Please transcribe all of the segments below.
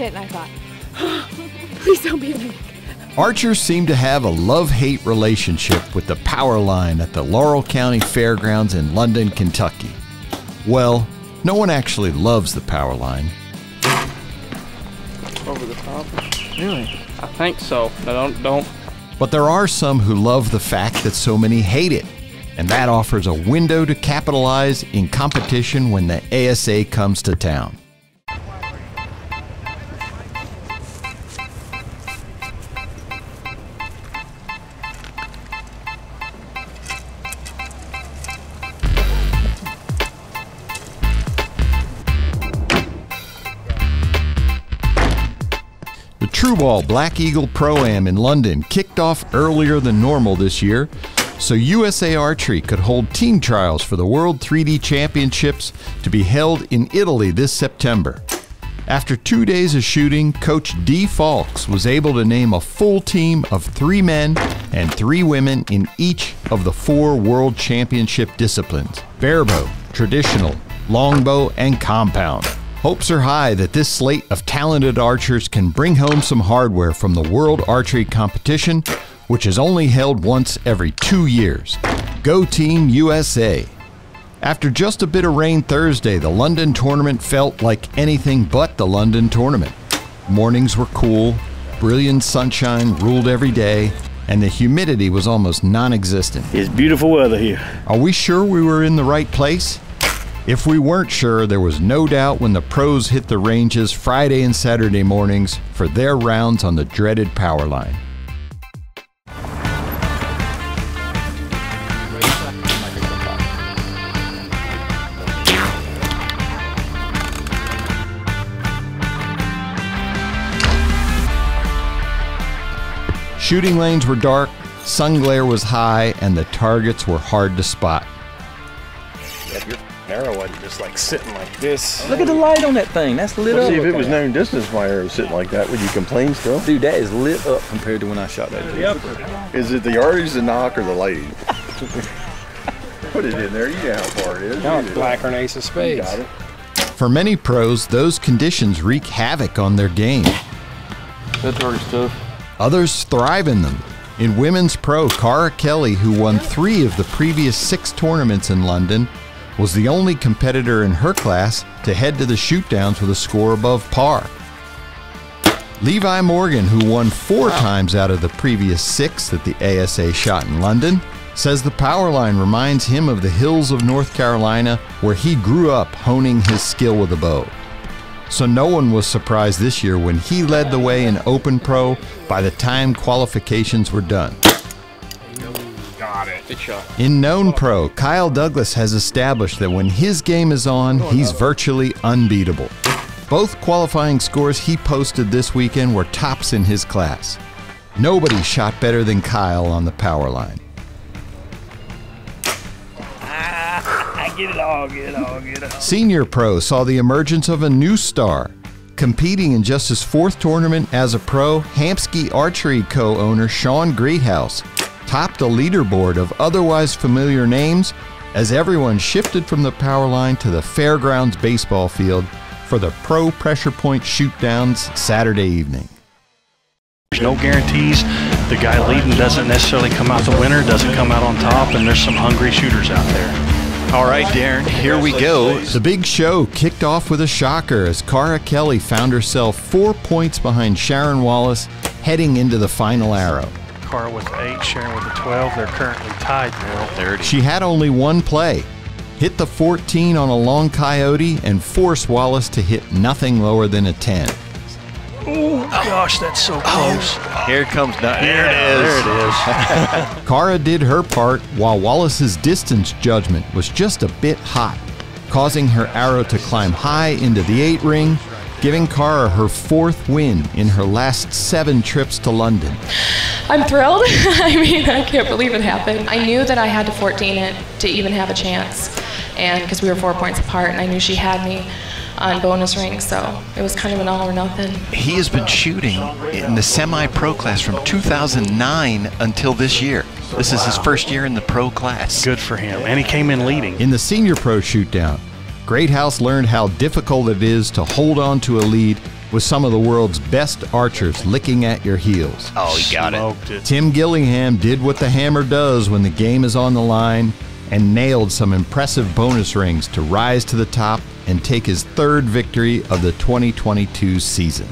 hit, and I thought, please don't be me. Archers seem to have a love-hate relationship with the power line at the Laurel County Fairgrounds in London, Kentucky. Well, no one actually loves the power line. Over the top? Really? I think so. No, don't. But there are some who love the fact that so many hate it, and that offers a window to capitalize in competition when the ASA comes to town. The True Ball Black Eagle Pro-Am in London kicked off earlier than normal this year, so USA Archery could hold team trials for the World 3D Championships to be held in Italy this September. After 2 days of shooting, Coach D. Falks was able to name a full team of 3 men and 3 women in each of the 4 World Championship disciplines: barebow, traditional, longbow, and compound. Hopes are high that this slate of talented archers can bring home some hardware from the World Archery Competition, which is only held once every 2 years. Go Team USA! After just a bit of rain Thursday, the London tournament felt like anything but the London tournament. Mornings were cool, brilliant sunshine ruled every day, and the humidity was almost non-existent. It's beautiful weather here. Are we sure we were in the right place? If we weren't sure, there was no doubt when the pros hit the ranges Friday and Saturday mornings for their rounds on the dreaded power line. Shooting lanes were dark, sun glare was high, and the targets were hard to spot. Your arrow wasn't just like sitting like this. Look at the light on that thing. That's lit up. See, if it was known distance, my arrow was sitting like that, would you complain still? Dude, that is lit up compared to when I shot that. Yep. Is it the yardage, the knock, or the lighting? Put it in there. You know how far it is. Now it's blacker than ace of spades. Got it. For many pros, those conditions wreak havoc on their game. That target's tough. Others thrive in them. In women's pro, Cara Kelly, who won 3 of the previous 6 tournaments in London, was the only competitor in her class to head to the shootdowns with a score above par. Levi Morgan, who won 4 times out of the previous 6 that the ASA shot in London, says the power line reminds him of the hills of North Carolina, where he grew up honing his skill with a bow. So no one was surprised this year when he led the way in Open Pro by the time qualifications were done. Got it. Good shot. In Known Pro, Kyle Douglas has established that when his game is on, he's virtually unbeatable. Both qualifying scores he posted this weekend were tops in his class. Nobody shot better than Kyle on the power line. Get it all, get it all, get it all. Senior Pro saw the emergence of a new star. Competing in just his 4th tournament as a pro, Hampsky Archery co-owner Sean Greathouse topped a leaderboard of otherwise familiar names as everyone shifted from the power line to the Fairgrounds baseball field for the Pro Pressure Point Shootdowns Saturday evening. There's no guarantees. The guy leading doesn't necessarily come out the winner, doesn't come out on top, and there's some hungry shooters out there. All right, Darren, here we go. The big show kicked off with a shocker as Cara Kelly found herself 4 points behind Sharon Wallace heading into the final arrow. Cara with 8, Sharon with a 12. They're currently tied now. There it is. She had only one play. Hit the 14 on a long coyote and force Wallace to hit nothing lower than a 10. Oh, gosh, that's so close. Here it comes. There it is. There it is. Cara did her part while Wallace's distance judgment was just a bit hot, causing her arrow to climb high into the 8 ring, giving Cara her 4th win in her last 7 trips to London. I'm thrilled. I mean, I can't believe it happened. I knew that I had to 14 it to even have a chance, and because we were 4 points apart, and I knew she had me on bonus rings, so it was kind of an all or nothing. He has been shooting in the semi-pro class from 2009 until this year. This is his first year in the pro class. Good for him, and he came in leading. In the Senior Pro Shootdown, Greathouse learned how difficult it is to hold on to a lead with some of the world's best archers licking at your heels. Oh, he got Smoked it. Tim Gillingham did what the hammer does when the game is on the line and nailed some impressive bonus rings to rise to the top and take his third victory of the 2022 season.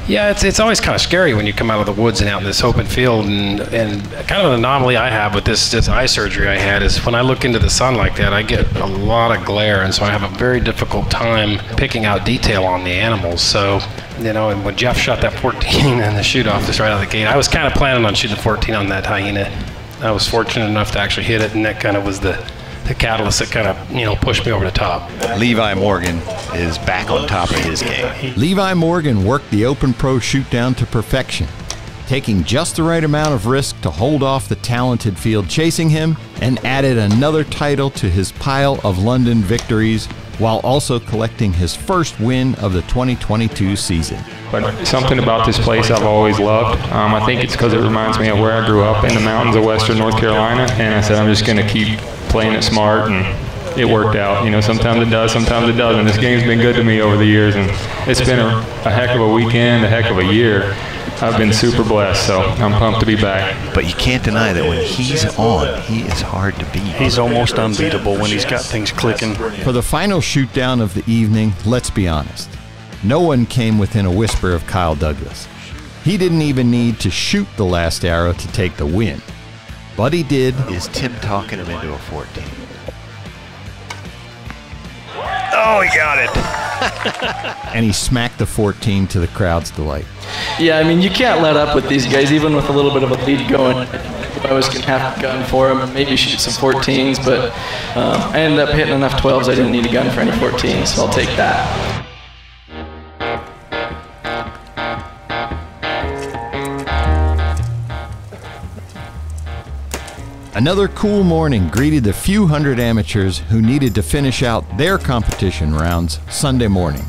Yeah, it's always kind of scary when you come out of the woods and out in this open field, and kind of an anomaly I have with this eye surgery I had is when I look into the sun like that, I get a lot of glare, and so I have a very difficult time picking out detail on the animals. So, you know, and when Jeff shot that 14 and the shoot off just right out of the gate, I was kind of planning on shooting 14 on that hyena. I was fortunate enough to actually hit it, and that kind of was the catalyst that kind of, you know, pushed me over the top. Levi Morgan is back on top of his game. Levi Morgan worked the Open Pro shoot down to perfection, taking just the right amount of risk to hold off the talented field chasing him, and added another title to his pile of London victories, while also collecting his first win of the 2022 season. But something about this place I've always loved. I think it's because it reminds me of where I grew up in the mountains of western North Carolina, and I said I'm just going to keep playing it smart, and it worked out. You know, sometimes it does, sometimes it doesn't. This game's been good to me over the years, and it's been a heck of a weekend, a heck of a year. I've been super blessed, so I'm pumped to be back. But you can't deny that when he's on, he is hard to beat. He's almost unbeatable when he's got things clicking. For the final shoot down of the evening, let's be honest, no one came within a whisper of Kyle Douglas. He didn't even need to shoot the last arrow to take the win. But he did. Is Tim talking him into a 14? Oh, he got it. And he smacked the 14 to the crowd's delight. Yeah, I mean, you can't let up with these guys, even with a little bit of a lead going. I was going to have a gun for him and maybe shoot some 14s, but I ended up hitting enough 12s. I didn't need a gun for any 14s, so I'll take that. Another cool morning greeted the few hundred amateurs who needed to finish out their competition rounds Sunday morning.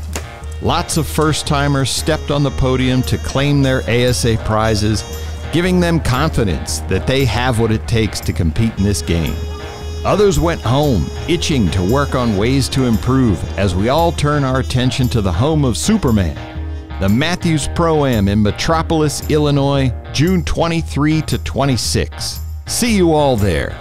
Lots of first-timers stepped on the podium to claim their ASA prizes, giving them confidence that they have what it takes to compete in this game. Others went home, itching to work on ways to improve as we all turn our attention to the home of Superman, the Matthews Pro-Am in Metropolis, Illinois, June 23 to 26. See you all there.